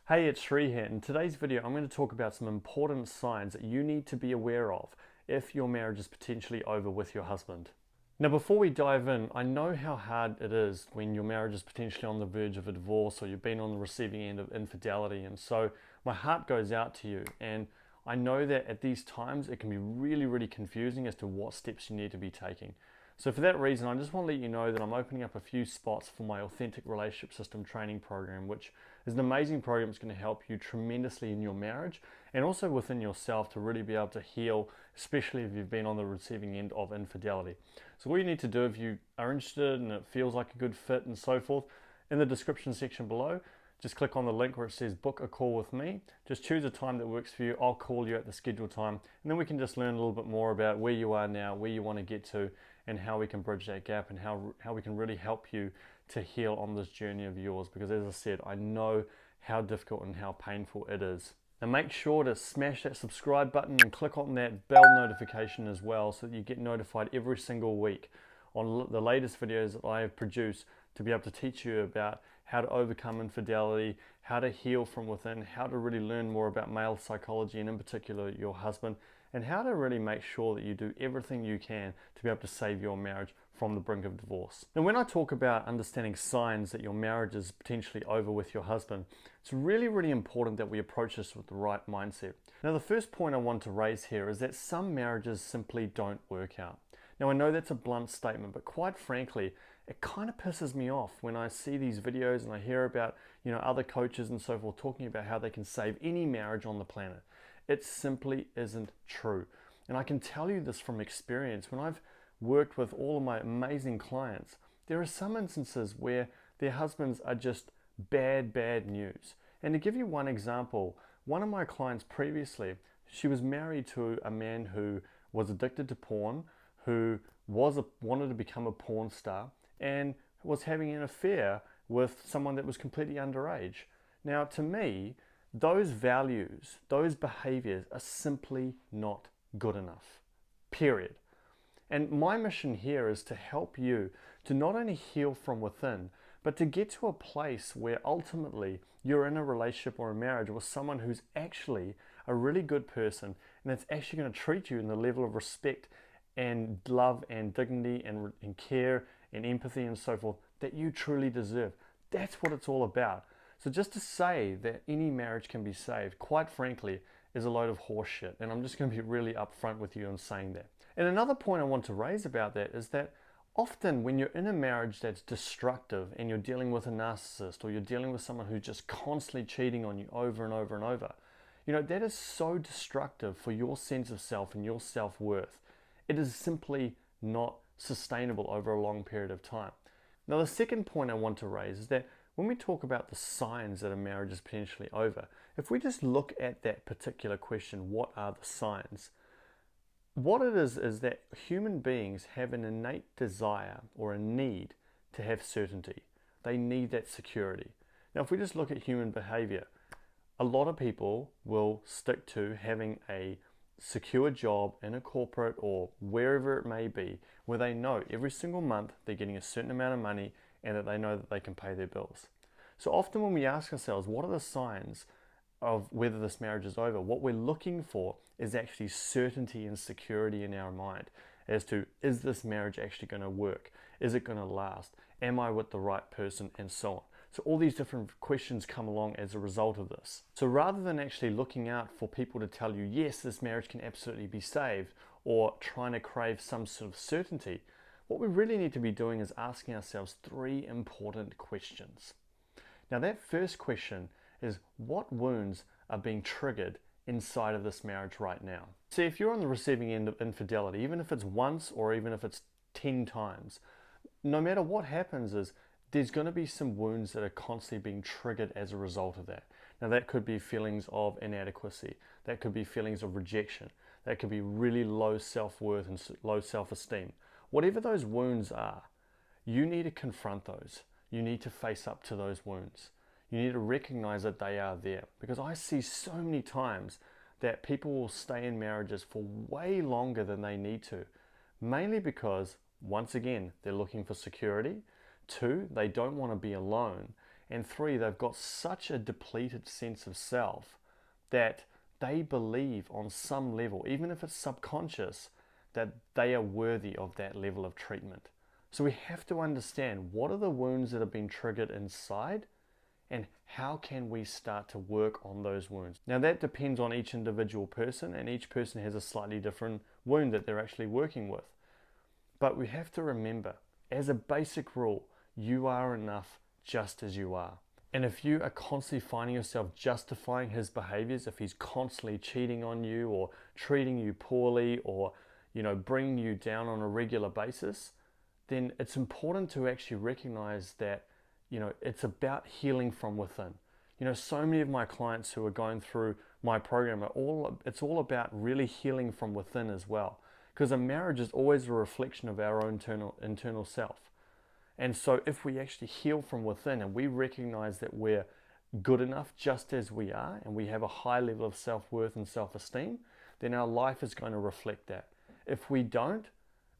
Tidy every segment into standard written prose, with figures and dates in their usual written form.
Hey, it's Sri here. In today's video, I'm going to talk about some important signs that you need to be aware of if your marriage is potentially over with your husband. Now, before we dive in, I know how hard it is when your marriage is potentially on the verge of a divorce or you've been on the receiving end of infidelity. And so my heart goes out to you. And I know that at these times, it can be really confusing as to what steps you need to be taking. So for that reason, I just want to let you know that I'm opening up a few spots for my Authentic Relationship System training program, which is an amazing program that's going to help you tremendously in your marriage and also within yourself to really be able to heal, especially if you've been on the receiving end of infidelity. So what you need to do if you are interested and it feels like a good fit and so forth, in the description section below, just click on the link where it says book a call with me. Just choose a time that works for you. I'll call you at the scheduled time and then we can just learn a little bit more about where you are now, where you want to get to, and how we can bridge that gap and how we can really help you to heal on this journey of yours. Because as I said, I know how difficult and how painful it is. And make sure to smash that subscribe button and click on that bell notification as well so that you get notified every single week on the latest videos that I have produced to be able to teach you about how to overcome infidelity, how to heal from within, how to really learn more about male psychology and in particular your husband, and how to really make sure that you do everything you can to be able to save your marriage from the brink of divorce. And when I talk about understanding signs that your marriage is potentially over with your husband, it's really important that we approach this with the right mindset. Now, the first point I want to raise here is that some marriages simply don't work out. Now, I know that's a blunt statement, but quite frankly, it kind of pisses me off when I see these videos and I hear about, other coaches and so forth talking about how they can save any marriage on the planet. It simply isn't true. And I can tell you this from experience. When I've worked with all of my amazing clients, there are some instances where their husbands are just bad news. And to give you one example, one of my clients previously, she was married to a man who was addicted to porn, who wanted to become a porn star, and was having an affair with someone that was completely underage. Now, to me, those values, those behaviors are simply not good enough, period. And my mission here is to help you to not only heal from within, but to get to a place where ultimately you're in a relationship or a marriage with someone who's actually a really good person and that's actually going to treat you in the level of respect and love and dignity and care and empathy and so forth that you truly deserve. That's what it's all about. So just to say that any marriage can be saved, quite frankly, is a load of horse shit. And I'm just going to be really upfront with you on saying that. And another point I want to raise about that is that often when you're in a marriage that's destructive and you're dealing with a narcissist or you're dealing with someone who's just constantly cheating on you over and over, that is so destructive for your sense of self and your self-worth. It is simply not sustainable over a long period of time. Now, the second point I want to raise is that when we talk about the signs that a marriage is potentially over, if we just look at that particular question, what are the signs? What it is that human beings have an innate desire or a need to have certainty. They need that security. Now, if we just look at human behavior, a lot of people will stick to having a secure job in a corporate or wherever it may be, where they know every single month they're getting a certain amount of money and that they know that they can pay their bills. So often when we ask ourselves, what are the signs of whether this marriage is over? What we're looking for is actually certainty and security in our mind as to, is this marriage actually going to work? Is it going to last? Am I with the right person? And so on. So all these different questions come along as a result of this. So rather than actually looking out for people to tell you, yes, this marriage can absolutely be saved, or trying to crave some sort of certainty, what we really need to be doing is asking ourselves three important questions. Now, that first question is, what wounds are being triggered inside of this marriage right now? See, if you're on the receiving end of infidelity, even if it's once or even if it's 10 times, no matter what happens is there's going to be some wounds that are constantly being triggered as a result of that. Now, that could be feelings of inadequacy. That could be feelings of rejection. That could be really low self-worth and low self-esteem. Whatever those wounds are, you need to confront those. You need to face up to those wounds. You need to recognize that they are there. Because I see so many times that people will stay in marriages for way longer than they need to. Mainly because, once again, they're looking for security. Two, they don't want to be alone. And 3, they've got such a depleted sense of self that they believe on some level, even if it's subconscious, that they are worthy of that level of treatment. So we have to understand, what are the wounds that have been triggered inside, and how can we start to work on those wounds? Now that depends on each individual person, and each person has a slightly different wound that they're actually working with. But we have to remember, as a basic rule, you are enough just as you are. And if you are constantly finding yourself justifying his behaviors, if he's constantly cheating on you or treating you poorly, or bringing you down on a regular basis, then it's important to actually recognize that it's about healing from within. So many of my clients who are going through my program it's all about really healing from within as well, because a marriage is always a reflection of our own internal self. And so if we actually heal from within and we recognize that we're good enough just as we are, and we have a high level of self-worth and self-esteem, then our life is going to reflect that. If we don't,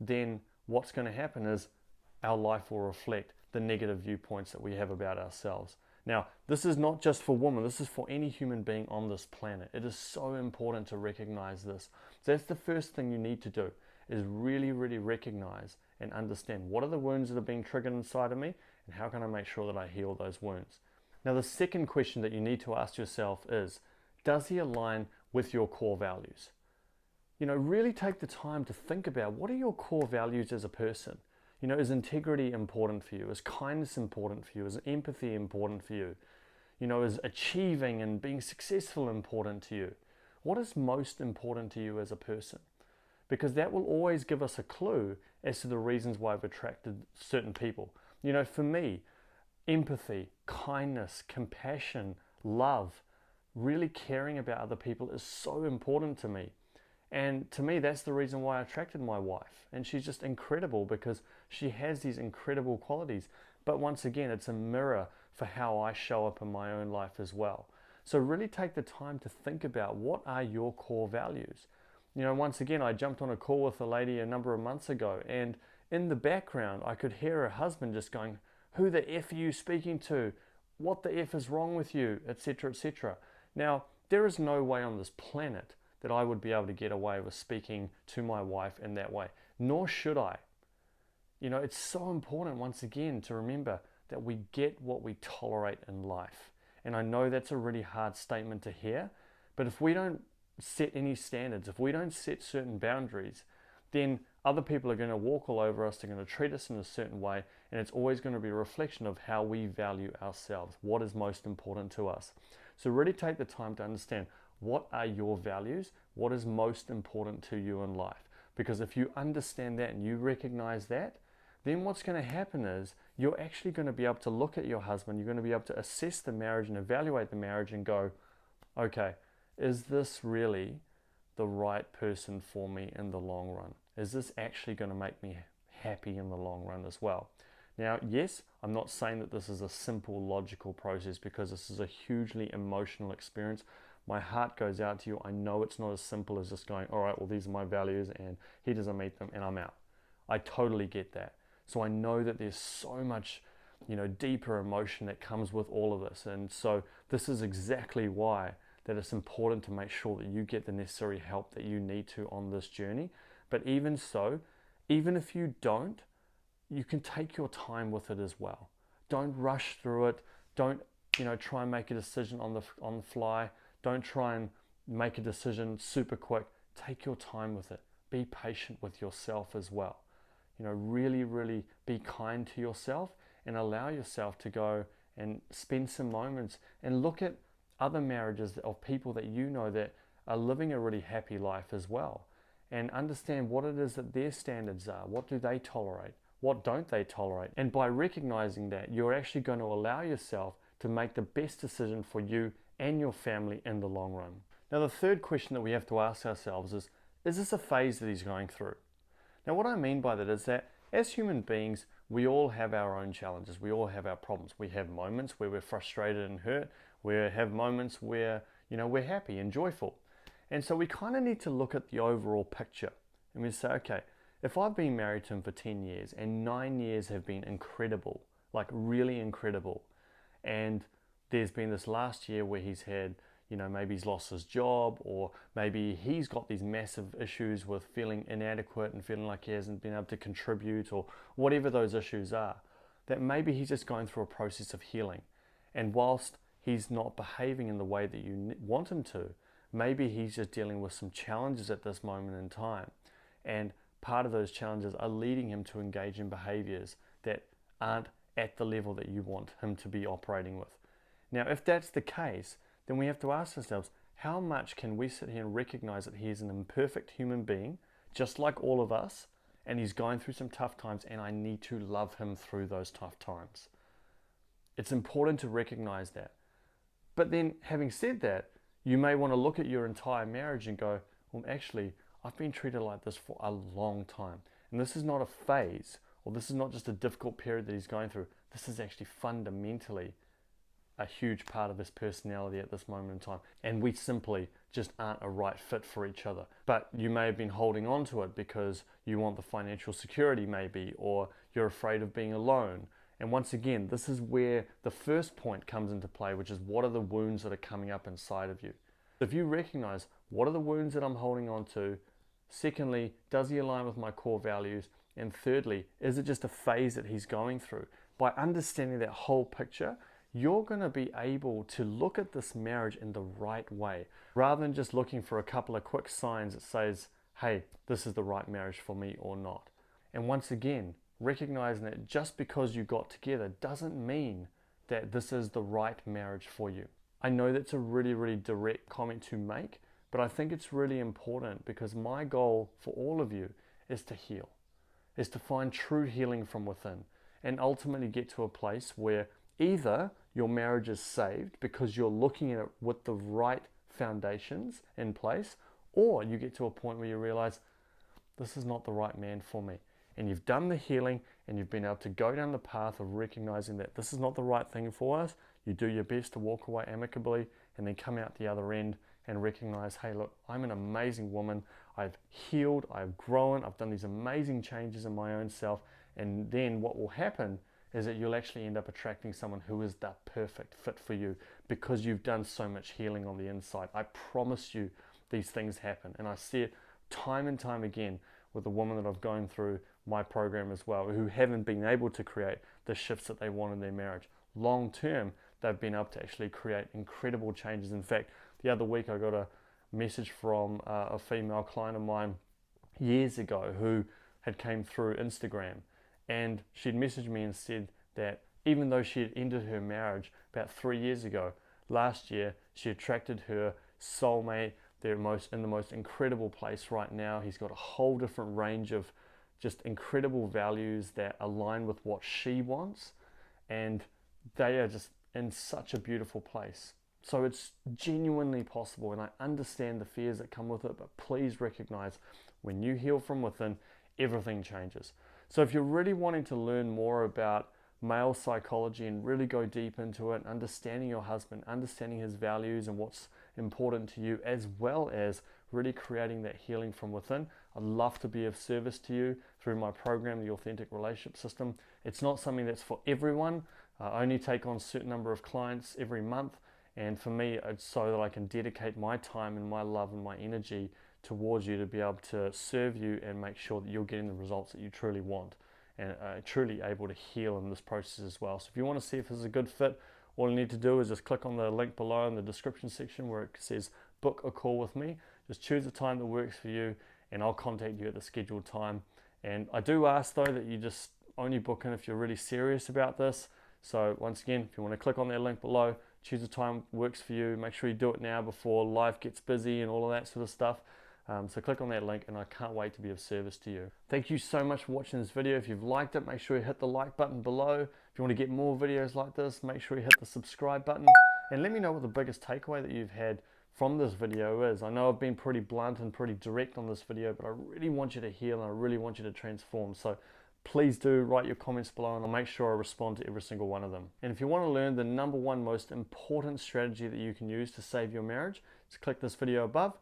then what's going to happen is our life will reflect the negative viewpoints that we have about ourselves. Now, this is not just for women, this is for any human being on this planet. It is so important to recognize this. So that's the first thing you need to do, is really, really recognize and understand, what are the wounds that are being triggered inside of me, and how can I make sure that I heal those wounds? Now, the second question that you need to ask yourself is, does he align with your core values? Really take the time to think about, what are your core values as a person? Is integrity important for you? Is kindness important for you? Is empathy important for you? Is achieving and being successful important to you? What is most important to you as a person? Because that will always give us a clue as to the reasons why I've attracted certain people. For me, empathy, kindness, compassion, love, really caring about other people is so important to me. And to me, that's the reason why I attracted my wife. And she's just incredible, because she has these incredible qualities. But once again, it's a mirror for how I show up in my own life as well. So really take the time to think about, what are your core values? Once again, I jumped on a call with a lady a number of months ago, and in the background, I could hear her husband just going, "Who the F are you speaking to? What the F is wrong with you?" etc., etc. Now, there is no way on this planet that I would be able to get away with speaking to my wife in that way, nor should I. It's so important, once again, to remember that we get what we tolerate in life. And I know that's a really hard statement to hear, but if we don't set any standards, if we don't set certain boundaries, then other people are going to walk all over us, they're going to treat us in a certain way, and it's always going to be a reflection of how we value ourselves, what is most important to us. So really take the time to understand, what are your values, what is most important to you in life. Because if you understand that and you recognize that, then what's going to happen is, you're actually going to be able to look at your husband, you're going to be able to assess the marriage and evaluate the marriage and go, okay, is this really the right person for me in the long run? Is this actually going to make me happy in the long run as well? Now, yes, I'm not saying that this is a simple, logical process, because this is a hugely emotional experience. My heart goes out to you. I know it's not as simple as just going, all right, well, these are my values and he doesn't meet them and I'm out. I totally get that. So I know that there's so much, deeper emotion that comes with all of this. And so this is exactly why that it's important to make sure that you get the necessary help that you need to on this journey. But even so, even if you don't, you can take your time with it as well. Don't rush through it. Don't, try and make a decision on the fly. Don't try and make a decision super quick. Take your time with it. Be patient with yourself as well. Really, really be kind to yourself, and allow yourself to go and spend some moments and look at other marriages of people that that are living a really happy life as well, and understand what it is that their standards are. What do they tolerate? What don't they tolerate? And by recognizing that, you're actually going to allow yourself to make the best decision for you and your family in the long run. Now, the third question that we have to ask ourselves is this a phase that he's going through? Now, what I mean by that is that as human beings, we all have our own challenges. We all have our problems. We have moments where we're frustrated and hurt. We have moments where, we're happy and joyful. And so we kind of need to look at the overall picture. And we say, okay, if I've been married to him for 10 years and 9 years have been incredible, like really incredible, And there's been this last year where he's had, maybe he's lost his job, or maybe he's got these massive issues with feeling inadequate and feeling like he hasn't been able to contribute, or whatever those issues are, that maybe he's just going through a process of healing. And whilst he's not behaving in the way that you want him to, maybe he's just dealing with some challenges at this moment in time. And part of those challenges are leading him to engage in behaviors that aren't at the level that you want him to be operating with. Now, if that's the case, then we have to ask ourselves, how much can we sit here and recognize that he is an imperfect human being, just like all of us, and he's going through some tough times, and I need to love him through those tough times. It's important to recognize that. But then, having said that, you may want to look at your entire marriage and go, well, actually, I've been treated like this for a long time. And this is not a phase, or this is not just a difficult period that he's going through. This is actually fundamentally a huge part of his personality at this moment in time. And we simply just aren't a right fit for each other. But you may have been holding on to it because you want the financial security maybe, or you're afraid of being alone. And once again, this is where the first point comes into play, which is what are the wounds that are coming up inside of you? If you recognize what are the wounds that I'm holding on to, secondly, does he align with my core values? And thirdly, is it just a phase that he's going through? By understanding that whole picture, you're going to be able to look at this marriage in the right way, rather than just looking for a couple of quick signs that says, hey, this is the right marriage for me or not. And once again, recognizing that just because you got together doesn't mean that this is the right marriage for you. I know that's a really, really direct comment to make, but I think it's really important, because my goal for all of you is to heal, is to find true healing from within, and ultimately get to a place where either your marriage is saved because you're looking at it with the right foundations in place, or you get to a point where you realize this is not the right man for me. And you've done the healing, and you've been able to go down the path of recognizing that this is not the right thing for us. You do your best to walk away amicably, and then come out the other end and recognize, hey, look, I'm an amazing woman. I've healed, I've grown, I've done these amazing changes in my own self. And then what will happen is that you'll actually end up attracting someone who is the perfect fit for you, because you've done so much healing on the inside. I promise you these things happen. And I see it time and time again with the women that I've gone through my program as well, who haven't been able to create the shifts that they want in their marriage. Long term, they've been able to actually create incredible changes. In fact, the other week I got a message from a female client of mine years ago who had came through Instagram, and she'd messaged me and said that even though she had ended her marriage about 3 years ago, last year she attracted her soulmate. They're in the most incredible place right now. He's got a whole different range of just incredible values that align with what she wants, and they are just in such a beautiful place. So it's genuinely possible, and I understand the fears that come with it, but please recognize when you heal from within, everything changes. So if you're really wanting to learn more about male psychology and really go deep into it, understanding your husband, understanding his values and what's important to you, as well as really creating that healing from within, I'd love to be of service to you through my program, The Authentic Relationship System. It's not something that's for everyone. I only take on a certain number of clients every month, and for me, it's so that I can dedicate my time and my love and my energy towards you to be able to serve you and make sure that you're getting the results that you truly want, and truly able to heal in this process as well. So if you want to see if this is a good fit, all you need to do is just click on the link below in the description section where it says book a call with me. Just choose a time that works for you, and I'll contact you at the scheduled time. And I do ask though that you just only book in if you're really serious about this. So once again, if you want to click on that link below, choose a time that works for you. Make sure you do it now before life gets busy and all of that sort of stuff. So click on that link, and I can't wait to be of service to you. Thank you so much for watching this video. If you've liked it, make sure you hit the like button below. If you want to get more videos like this, make sure you hit the subscribe button, and let me know what the biggest takeaway that you've had from this video is. I know I've been pretty blunt and pretty direct on this video, but I really want you to heal, and I really want you to transform. So please do write your comments below, and I'll make sure I respond to every single one of them. And if you want to learn the #1 most important strategy that you can use to save your marriage, just click this video above.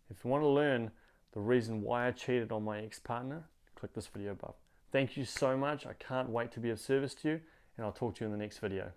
If you want to learn the reason why I cheated on my ex-partner, click this video above. Thank you so much. I can't wait to be of service to you, and I'll talk to you in the next video.